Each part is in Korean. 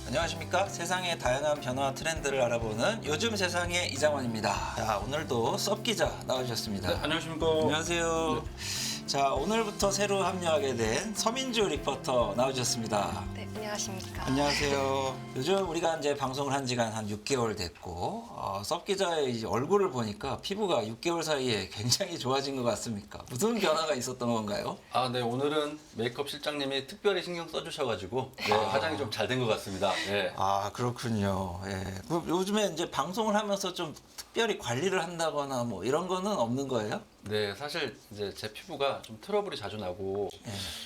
안녕하십니까. 세상의 다양한 변화와 트렌드를 알아보는 요즘 세상의 이장원입니다. 자, 오늘도 썹 기자 나와주셨습니다. 네, 안녕하십니까. 안녕하세요. 자, 오늘부터 새로 합류하게 된 서민주 리포터 나와주셨습니다. 네, 안녕하십니까. 안녕하세요. 요즘 우리가 이제 방송을 한 지가 한 6개월 됐고, 썹 기자의 이제 얼굴을 보니까 피부가 6개월 사이에 굉장히 좋아진 것 같습니까? 무슨 변화가 있었던 건가요? 네, 오늘은 메이크업 실장님이 특별히 신경 써주셔가지고 화장이 좀 잘 된 것 같습니다. 네. 아, 그렇군요. 예. 요즘에 이제 방송을 하면서 좀 특별히 관리를 한다거나 뭐 이런 거는 없는 거예요? 네, 사실 이제 제 피부가 좀 트러블이 자주 나고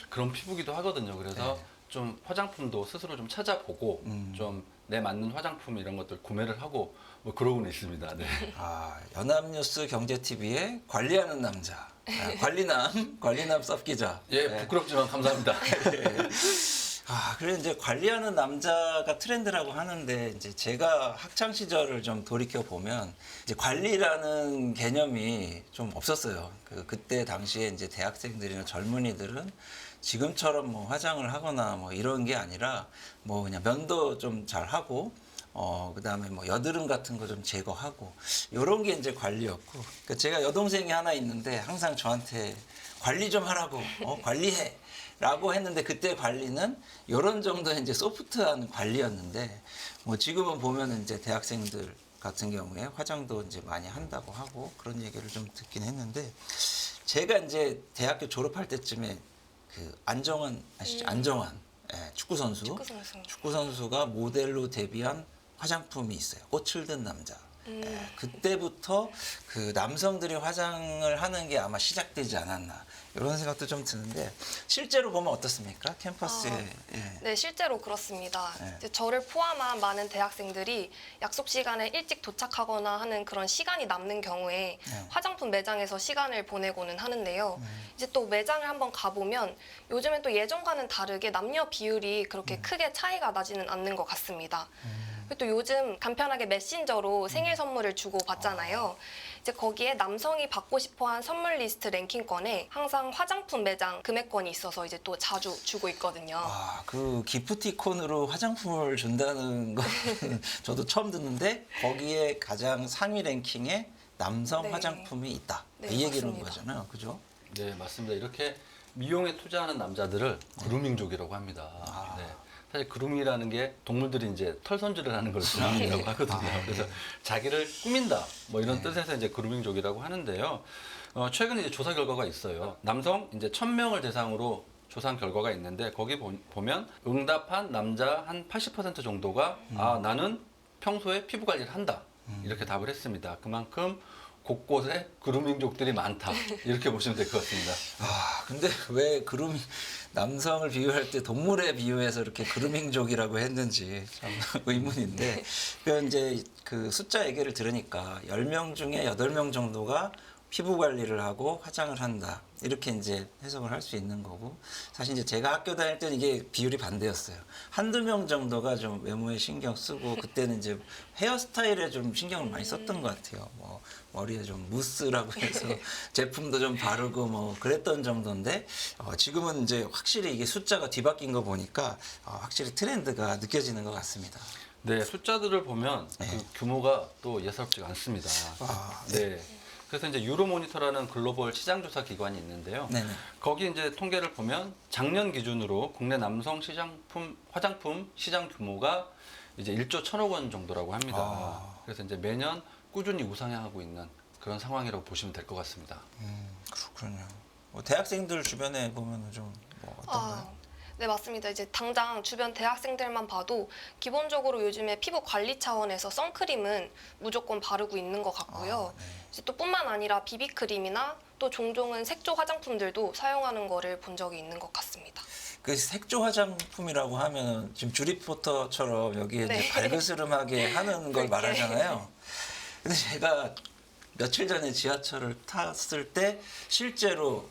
그런 피부기도 하거든요. 그래서 좀 화장품도 스스로 좀 찾아보고 좀 내 맞는 화장품 이런 것들 구매를 하고 뭐 그러고는 있습니다. 네. 아, 연합뉴스 경제TV의 관리하는 남자. 관리남 썹 기자. 예, 부끄럽지만 감사합니다. 아, 그래 이제 관리하는 남자가 트렌드라고 하는데 이제 제가 학창 시절을 좀 돌이켜 보면 이제 관리라는 개념이 좀 없었어요. 그때 당시에 이제 대학생들이나 젊은이들은 지금처럼 뭐 화장을 하거나 뭐 이런 게 아니라 뭐 그냥 면도 좀 잘 하고 그다음에 뭐 여드름 같은 거 좀 제거하고 요런 게 이제 관리였고 그러니까 제가 여동생이 하나 있는데 항상 저한테 관리 좀 하라고 관리해 라고 했는데 그때 관리는 요런 정도의 이제 소프트한 관리였는데 뭐 지금은 보면은 이제 대학생들 같은 경우에 화장도 이제 많이 한다고 하고 그런 얘기를 좀 듣긴 했는데 제가 이제 대학교 졸업할 때쯤에 그 안정환 아시죠? 안정환 축구 선수가 모델로 데뷔한 화장품이 있어요. 꽃을 든 남자. 그때부터 그 남성들이 화장을 하는 게 아마 시작되지 않았나 이런 생각도 좀 드는데 실제로 보면 어떻습니까? 캠퍼스에. 네, 실제로 그렇습니다. 네. 이제 저를 포함한 많은 대학생들이 약속 시간에 일찍 도착하거나 하는 그런 시간이 남는 경우에 화장품 매장에서 시간을 보내고는 하는데요. 이제 또 매장을 한번 가보면 요즘엔 또 예전과는 다르게 남녀 비율이 그렇게 크게 차이가 나지는 않는 것 같습니다. 그리고 또 요즘 간편하게 메신저로 생일 선물을 주고 받잖아요. 이제 거기에 남성이 받고 싶어한 선물 리스트 랭킹권에 항상 화장품 매장 금액권이 있어서 이제 또 자주 주고 있거든요. 아, 그 기프티콘으로 화장품을 준다는 거 저도 처음 듣는데 거기에 가장 상위 랭킹에 남성 네. 화장품이 있다. 네, 이 얘기는 맞습니다. 거잖아요. 그죠? 네, 맞습니다. 이렇게 미용에 투자하는 남자들을 그루밍족이라고 합니다. 네. 사실 그루밍이라는 게 동물들이 이제 털 손질을 하는 걸 그루밍이라고 하거든요. 그래서 자기를 꾸민다 뭐 이런 뜻에서 이제 그루밍족이라고 하는데요. 최근에 이제 조사 결과가 있어요. 남성 이제 1,000명을 대상으로 조사한 결과가 있는데 거기 보면 응답한 남자 한 80% 정도가 나는 평소에 피부 관리를 한다 이렇게 답을 했습니다. 그만큼 곳곳에 그루밍족들이 많다 이렇게 보시면 될 것 같습니다. 아, 근데 왜 남성을 비유할 때 동물에 비유해서 이렇게 그루밍족이라고 했는지 참 의문인데 그 이제 그 숫자 얘기를 들으니까 10명 중에 8명 정도가 피부 관리를 하고 화장을 한다. 이렇게 이제 해석을 할 수 있는 거고. 사실 이제 제가 학교 다닐 때는 이게 비율이 반대였어요. 한두 명 정도가 좀 외모에 신경 쓰고 그때는 이제 헤어스타일에 좀 신경을 많이 썼던 것 같아요. 뭐 머리에 좀 무스라고 해서 제품도 좀 바르고 뭐 그랬던 정도인데 지금은 이제 확실히 이게 숫자가 뒤바뀐 거 보니까 확실히 트렌드가 느껴지는 것 같습니다. 네, 숫자들을 보면 그 규모가 또 예사롭지가 않습니다. 네. 그래서 이제 유로모니터라는 글로벌 시장조사 기관이 있는데요. 네네. 거기 이제 통계를 보면 작년 기준으로 국내 남성 화장품 시장 규모가 이제 1조 1,000억 원 정도라고 합니다. 그래서 이제 매년 꾸준히 우상향하고 있는 그런 상황이라고 보시면 될 것 같습니다. 그렇군요. 뭐 대학생들 주변에 보면 좀 뭐 어떤가요? 네, 맞습니다. 이제 당장 주변 대학생들만 봐도 기본적으로 요즘에 피부 관리 차원에서 선크림은 무조건 바르고 있는 것 같고요. 이제 또 뿐만 아니라 비비크림이나 또 종종은 색조 화장품들도 사용하는 거를 본 적이 있는 것 같습니다. 그 색조 화장품이라고 하면 지금 주리포터처럼 여기에 네. 이제 발그스름하게 하는 걸 붉게. 말하잖아요. 근데 제가 며칠 전에 지하철을 탔을 때 실제로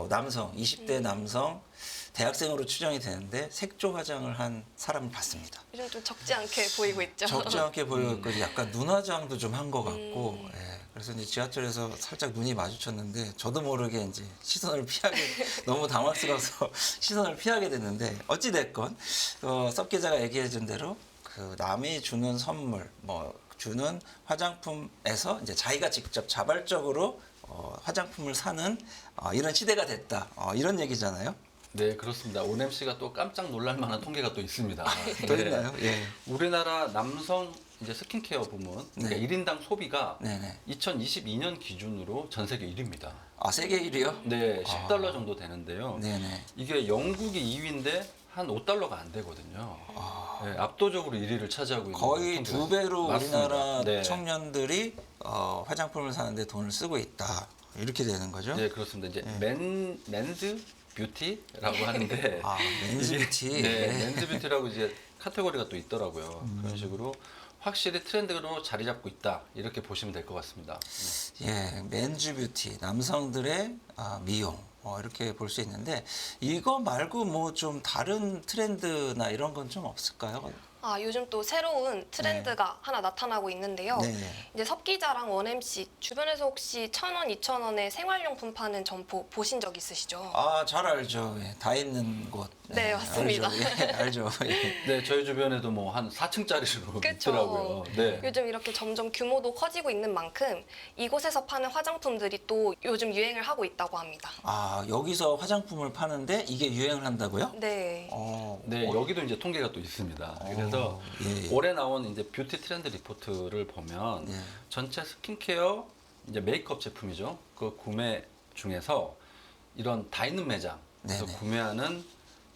남성, 20대 남성 대학생으로 추정이 되는데 색조 화장을 한 사람을 봤습니다. 요즘 좀 적지 않게 보이고 있죠. 적지 않게 보였고 약간 눈 화장도 좀 한 것 같고 그래서 이제 지하철에서 살짝 눈이 마주쳤는데 저도 모르게 이제 시선을 피하게 너무 당황스러워서 시선을 피하게 됐는데 어찌 됐건 섭 기자가 얘기해 준 대로 그 남이 주는 선물, 뭐 주는 화장품에서 이제 자기가 직접 자발적으로 화장품을 사는 이런 시대가 됐다. 이런 얘기잖아요. 네, 그렇습니다. ONMC가 또 깜짝 놀랄 만한 통계가 또 있습니다. 또 네. 있나요? 예. 우리나라 남성 이제 스킨케어 부문 그러니까 네. 1인당 소비가 네네. 2022년 기준으로 전 세계 1위입니다. 세계 1위요? 네, 10달러 정도 되는데요. 네네. 이게 영국이 2위인데 한 5달러가 안 되거든요. 네, 압도적으로 1위를 차지하고 있는 거의 통계가 두 배로 맞습니다. 우리나라 네. 청년들이 화장품을 사는데 돈을 쓰고 있다. 이렇게 되는 거죠? 네, 그렇습니다. 이제 맨즈 뷰티라고 하는데 맨즈 이게- 뷰티. 네, 맨즈 뷰티라고 이제 카테고리가 또 있더라고요. 그런 식으로 확실히 트렌드로 자리 잡고 있다 이렇게 보시면 될 것 같습니다. 예, 맨즈 뷰티, 남성들의 미용 이렇게 볼 수 있는데 이거 말고 뭐 좀 다른 트렌드나 이런 건 좀 없을까요? 요즘 또 새로운 트렌드가 하나 나타나고 있는데요. 네. 이제 섭기자랑 원MC 주변에서 혹시 1,000원, 2,000원에 생활용품 파는 점포 보신 적 있으시죠? 잘 알죠. 예, 다 있는 곳. 네, 맞습니다. 알죠. 예, 알죠. 예. 네, 저희 주변에도 뭐 한 4층짜리로 그쵸. 있더라고요. 네. 요즘 이렇게 점점 규모도 커지고 있는 만큼 이곳에서 파는 화장품들이 또 요즘 유행을 하고 있다고 합니다. 여기서 화장품을 파는데 이게 유행을 한다고요? 네. 네, 여기도 이제 통계가 또 있습니다. 그래서 예. 올해 나온 이제 뷰티 트렌드 리포트를 보면 예. 전체 스킨케어 이제 메이크업 제품이죠. 그 구매 중에서 이런 다 있는 매장에서 네네. 구매하는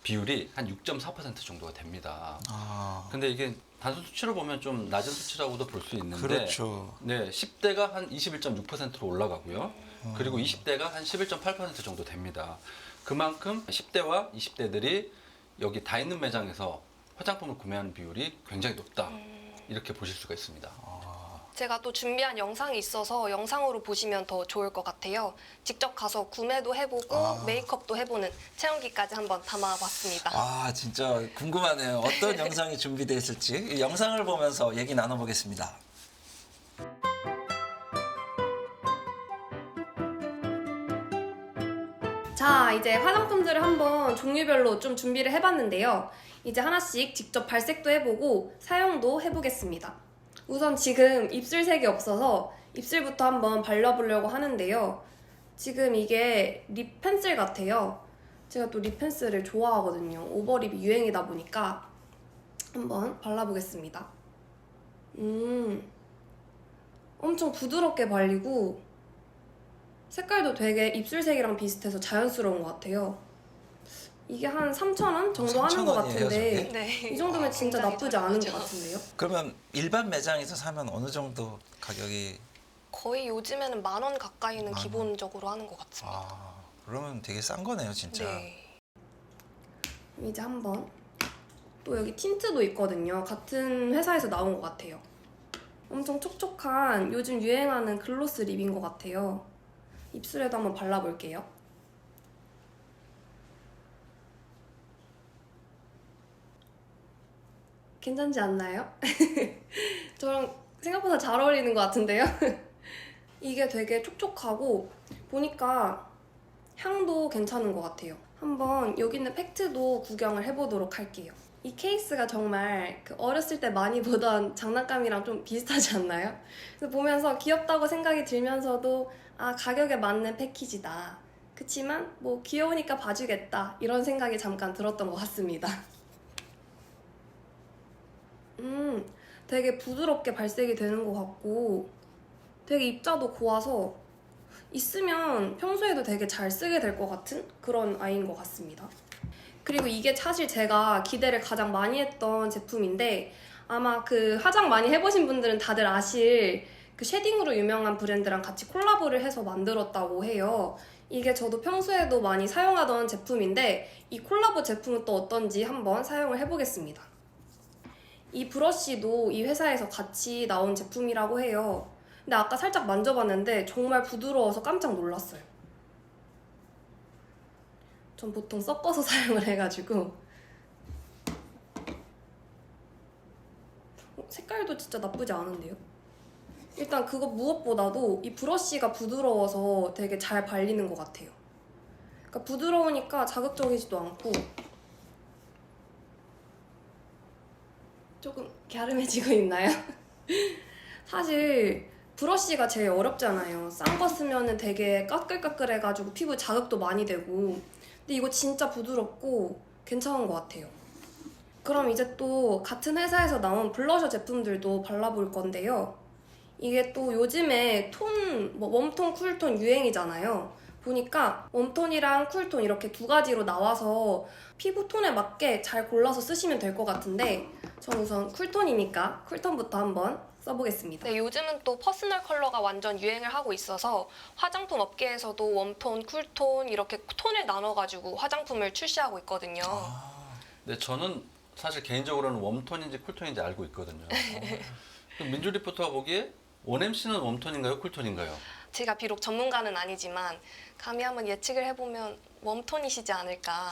비율이 한 6.4% 정도가 됩니다. 근데 이게 단순 수치로 보면 좀 낮은 수치라고도 볼 수 있는데 그렇죠. 네, 10대가 한 21.6%로 올라가고요. 그리고 20대가 한 11.8% 정도 됩니다. 그만큼 10대와 20대들이 여기 다 있는 매장에서 화장품을 구매하는 비율이 굉장히 높다. 이렇게 보실 수가 있습니다. 제가 또 준비한 영상이 있어서 영상으로 보시면 더 좋을 것 같아요. 직접 가서 구매도 해보고 메이크업도 해보는 체험기까지 한번 담아봤습니다. 진짜 궁금하네요. 어떤 영상이 준비되어 있을지 이 영상을 보면서 얘기 나눠보겠습니다. 자, 이제 화장품들을 한번 종류별로 좀 준비를 해봤는데요. 이제 하나씩 직접 발색도 해보고 사용도 해보겠습니다. 우선 지금 입술색이 없어서 입술부터 한번 발라보려고 하는데요. 지금 이게 립 펜슬 같아요. 제가 또 립 펜슬을 좋아하거든요. 오버립이 유행이다 보니까 한번 발라보겠습니다. 엄청 부드럽게 발리고 색깔도 되게 입술색이랑 비슷해서 자연스러운 것 같아요. 이게 한 3,000원 정도 하는 것 3,000원 이에요, 같은데 저게? 네. 이 정도면 진짜 굉장히 나쁘지 않은 것 저렴하죠. 같은데요? 그러면 일반 매장에서 사면 어느 정도 가격이 거의 요즘에는 10,000원 가까이는 기본적으로 하는 것 같습니다. 그러면 되게 싼 거네요, 진짜. 네. 이제 한번 또 여기 틴트도 있거든요. 같은 회사에서 나온 것 같아요. 엄청 촉촉한 요즘 유행하는 글로스 립인 것 같아요. 입술에도 한번 발라볼게요. 괜찮지 않나요? 저랑 생각보다 잘 어울리는 것 같은데요? 이게 되게 촉촉하고 보니까 향도 괜찮은 것 같아요. 한번 여기 있는 팩트도 구경을 해보도록 할게요. 이 케이스가 정말 그 어렸을 때 많이 보던 장난감이랑 좀 비슷하지 않나요? 그래서 보면서 귀엽다고 생각이 들면서도 가격에 맞는 패키지다. 그치만 뭐 귀여우니까 봐주겠다 이런 생각이 잠깐 들었던 것 같습니다. 되게 부드럽게 발색이 되는 것 같고 되게 입자도 고와서 있으면 평소에도 되게 잘 쓰게 될 것 같은 그런 아이인 것 같습니다. 그리고 이게 사실 제가 기대를 가장 많이 했던 제품인데 아마 그 화장 많이 해보신 분들은 다들 아실 그 쉐딩으로 유명한 브랜드랑 같이 콜라보를 해서 만들었다고 해요. 이게 저도 평소에도 많이 사용하던 제품인데 이 콜라보 제품은 또 어떤지 한번 사용을 해보겠습니다. 이 브러쉬도 이 회사에서 같이 나온 제품이라고 해요. 근데 아까 살짝 만져봤는데 정말 부드러워서 깜짝 놀랐어요. 전 보통 섞어서 사용을 해가지고 색깔도 진짜 나쁘지 않은데요? 일단 그거 무엇보다도 이 브러쉬가 부드러워서 되게 잘 발리는 것 같아요. 그러니까 부드러우니까 자극적이지도 않고 조금 조금 갸름해지고 있나요? 사실 브러쉬가 제일 어렵잖아요. 싼 거 쓰면은 되게 까끌까끌해가지고 피부 자극도 많이 되고, 근데 이거 진짜 부드럽고 괜찮은 것 같아요. 그럼 이제 또 같은 회사에서 나온 블러셔 제품들도 발라볼 건데요. 이게 또 요즘에 뭐 웜톤, 쿨톤 유행이잖아요. 보니까 웜톤이랑 쿨톤 이렇게 두 가지로 나와서 피부 톤에 맞게 잘 골라서 쓰시면 될 것 같은데, 전 우선 쿨톤이니까 쿨톤부터 한번 써보겠습니다. 네, 요즘은 또 퍼스널 컬러가 완전 유행을 하고 있어서 화장품 업계에서도 웜톤, 쿨톤 이렇게 톤을 나눠가지고 화장품을 출시하고 있거든요. 네, 저는 사실 개인적으로는 웜톤인지 쿨톤인지 알고 있거든요. 그럼 민주 리포터가 보기에 원MC는 웜톤인가요? 쿨톤인가요? 제가 비록 전문가는 아니지만 감히 한번 예측을 해보면 웜톤이시지 않을까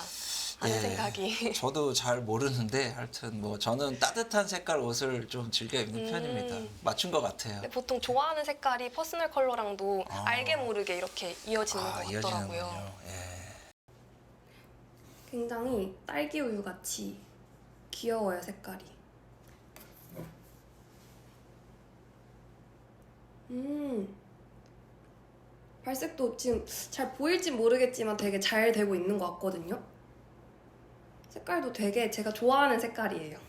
하는 예, 생각이. 저도 잘 모르는데 하여튼 뭐 저는 따뜻한 색깔 옷을 좀 즐겨 입는 편입니다. 맞춘 것 같아요. 네, 보통 좋아하는 색깔이 퍼스널 컬러랑도 알게 모르게 이렇게 이어지는 것 같더라고요. 이어지는군요. 예. 굉장히 딸기 우유 같이 귀여워요, 색깔이. 발색도 지금 잘 보일지 모르겠지만 되게 잘 되고 있는 것 같거든요. 색깔도 되게 제가 좋아하는 색깔이에요.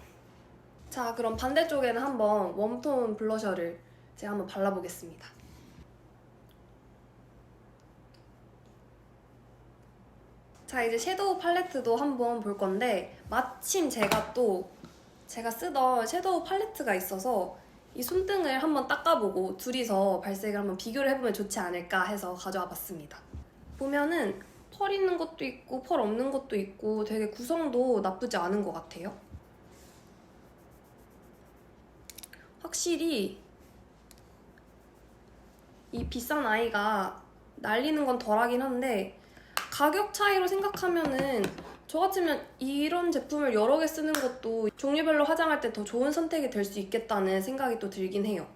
자, 그럼 반대쪽에는 한번 웜톤 블러셔를 제가 한번 발라보겠습니다. 자, 이제 섀도우 팔레트도 한번 볼 건데, 마침 제가 쓰던 섀도우 팔레트가 있어서 이 손등을 한번 닦아보고 둘이서 발색을 한번 비교를 해보면 좋지 않을까 해서 가져와 봤습니다. 보면은 펄 있는 것도 있고 펄 없는 것도 있고 되게 구성도 나쁘지 않은 것 같아요. 확실히 이 비싼 아이가 날리는 건 덜하긴 한데, 가격 차이로 생각하면은 저 같으면 이런 제품을 여러 개 쓰는 것도 종류별로 화장할 때 더 좋은 선택이 될 수 있겠다는 생각이 또 들긴 해요.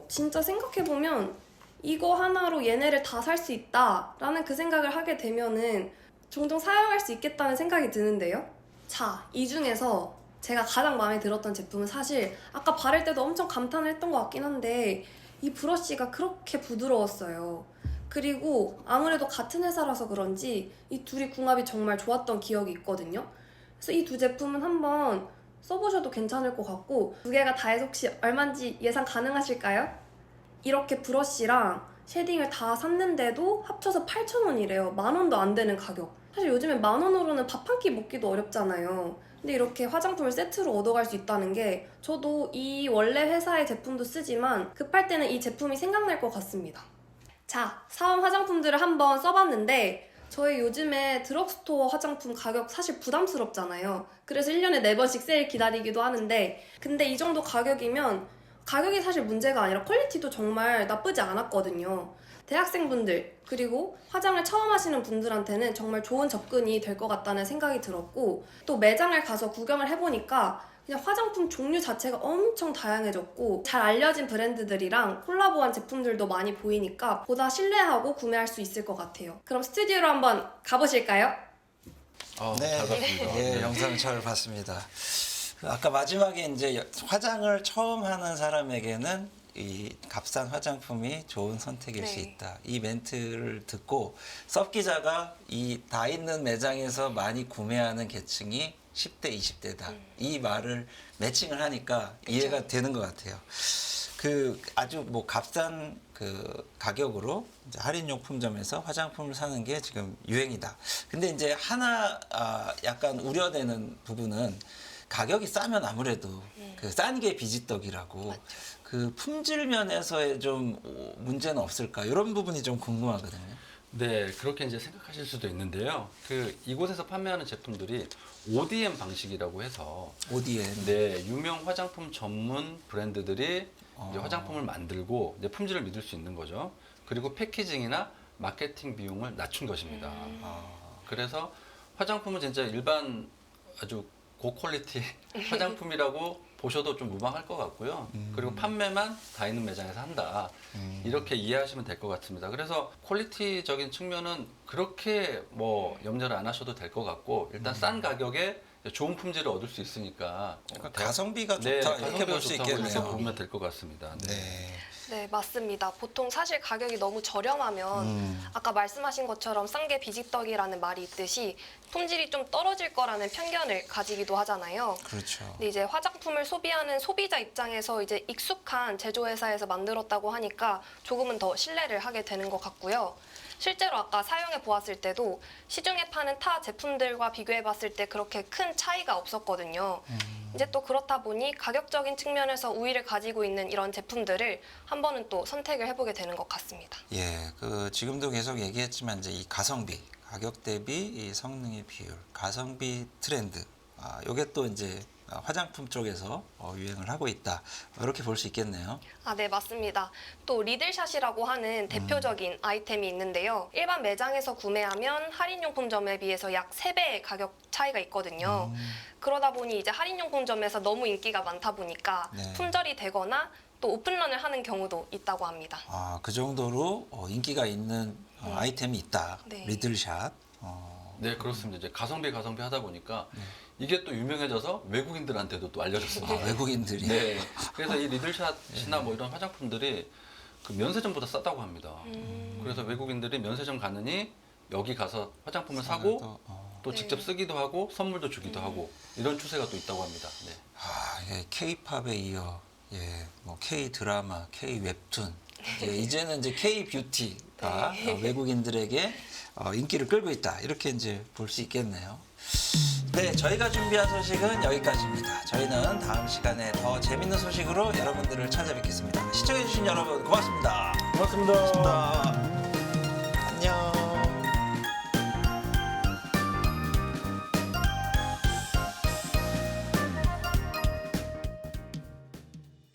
진짜 생각해보면 이거 하나로 얘네를 다 살 수 있다라는 그 생각을 하게 되면은 종종 사용할 수 있겠다는 생각이 드는데요. 자, 이 중에서 제가 가장 마음에 들었던 제품은 사실 아까 바를 때도 엄청 감탄을 했던 것 같긴 한데, 이 브러쉬가 그렇게 부드러웠어요. 그리고 아무래도 같은 회사라서 그런지 이 둘이 궁합이 정말 좋았던 기억이 있거든요. 그래서 이 두 제품은 한번 써보셔도 괜찮을 것 같고, 두 개가 다 해서 혹시 얼마인지 예상 가능하실까요? 이렇게 브러쉬랑 쉐딩을 다 샀는데도 합쳐서 8,000원이래요. 10,000원도 안 되는 가격. 사실 요즘에 10,000원으로는 밥 한 끼 먹기도 어렵잖아요. 근데 이렇게 화장품을 세트로 얻어갈 수 있다는 게, 저도 이 원래 회사의 제품도 쓰지만 급할 때는 이 제품이 생각날 것 같습니다. 자, 사온 화장품들을 한번 써봤는데, 저희 요즘에 드럭스토어 화장품 가격 사실 부담스럽잖아요. 그래서 1년에 4번씩 세일 기다리기도 하는데, 근데 이 정도 가격이면 가격이 사실 문제가 아니라 퀄리티도 정말 나쁘지 않았거든요. 대학생분들, 그리고 화장을 처음 하시는 분들한테는 정말 좋은 접근이 될 것 같다는 생각이 들었고, 또 매장을 가서 구경을 해보니까 그냥 화장품 종류 자체가 엄청 다양해졌고 잘 알려진 브랜드들이랑 콜라보한 제품들도 많이 보이니까 보다 신뢰하고 구매할 수 있을 것 같아요. 그럼 스튜디오로 한번 가보실까요? 네, 잘 봤습니다. 예, 네. 영상 잘 봤습니다. 아까 마지막에 이제 화장을 처음 하는 사람에게는 이 값싼 화장품이 좋은 선택일 수 네. 있다. 이 멘트를 듣고 섭 기자가 이 다 있는 매장에서 많이 구매하는 계층이 10대, 20대다. 이 말을 매칭을 하니까 이해가 되는 것 같아요. 그 아주 뭐 값싼 그 가격으로 이제 할인용품점에서 화장품을 사는 게 지금 유행이다. 근데 이제 하나 약간 우려되는 부분은 가격이 싸면 아무래도 그 싼 게 비지떡이라고 맞죠. 그 품질 면에서의 좀 문제는 없을까? 이런 부분이 좀 궁금하거든요. 네, 그렇게 이제 생각하실 수도 있는데요. 그 이곳에서 판매하는 제품들이 ODM 방식이라고 해서 ODM. 네, 유명 화장품 전문 브랜드들이 이제 화장품을 만들고 이제 품질을 믿을 수 있는 거죠. 그리고 패키징이나 마케팅 비용을 낮춘 것입니다. 그래서 화장품은 진짜 일반 아주 고퀄리티 화장품이라고 보셔도 좀 무방할 것 같고요. 그리고 판매만 다 있는 매장에서 한다. 이렇게 이해하시면 될 것 같습니다. 그래서 퀄리티적인 측면은 그렇게 뭐 염려를 안 하셔도 될 것 같고, 일단 싼 가격에 좋은 품질을 얻을 수 있으니까 가성비가 좋다 네, 이렇게 가성비가 볼 수 좋다고 이렇게 있겠네요. 보면 될 것 같습니다. 네. 네. 네, 맞습니다. 보통 사실 가격이 너무 저렴하면 아까 말씀하신 것처럼 싼 게 비지떡이라는 말이 있듯이 품질이 좀 떨어질 거라는 편견을 가지기도 하잖아요. 그렇죠. 근데 이제 화장품을 소비하는 소비자 입장에서 이제 익숙한 제조회사에서 만들었다고 하니까 조금은 더 신뢰를 하게 되는 것 같고요. 실제로 아까 사용해 보았을 때도 시중에 파는 타 제품들과 비교해 봤을 때 그렇게 큰 차이가 없었거든요. 이제 또 그렇다 보니 가격적인 측면에서 우위를 가지고 있는 이런 제품들을 한 번은 또 선택을 해보게 되는 것 같습니다. 예, 그 지금도 계속 얘기했지만 이제 이 가성비, 가격 대비 이 성능의 비율, 가성비 트렌드, 요게 또 이제 화장품 쪽에서 유행을 하고 있다. 이렇게 볼 수 있겠네요. 아, 네, 맞습니다. 또 리들샷이라고 하는 대표적인 아이템이 있는데요. 일반 매장에서 구매하면 할인용품점에 비해서 약 3배의 가격 차이가 있거든요. 그러다 보니 이제 할인용품점에서 너무 인기가 많다 보니까 네. 품절이 되거나 또 오픈런을 하는 경우도 있다고 합니다. 그 정도로 인기가 있는 아이템이 있다. 네. 리들샷. 네, 그렇습니다. 이제 가성비 하다 보니까 이게 또 유명해져서 외국인들한테도 또 알려졌습니다. 외국인들이. 네. 그래서 이 리들샷이나 뭐 이런 화장품들이 그 면세점보다 싸다고 합니다. 그래서 외국인들이 면세점 가느니 여기 가서 화장품을 사고 또 네. 직접 쓰기도 하고 선물도 주기도 하고 이런 추세가 또 있다고 합니다. 네. 예, K-팝에 이어 뭐 K 드라마, K 웹툰, 이제는 이제 K 뷰티가 외국인들에게 인기를 끌고 있다. 이렇게 이제 볼 수 있겠네요. 네, 저희가 준비한 소식은 여기까지입니다. 저희는 다음 시간에 더 재밌는 소식으로 여러분들을 찾아뵙겠습니다. 시청해주신 여러분 고맙습니다. 고맙습니다. 고맙습니다.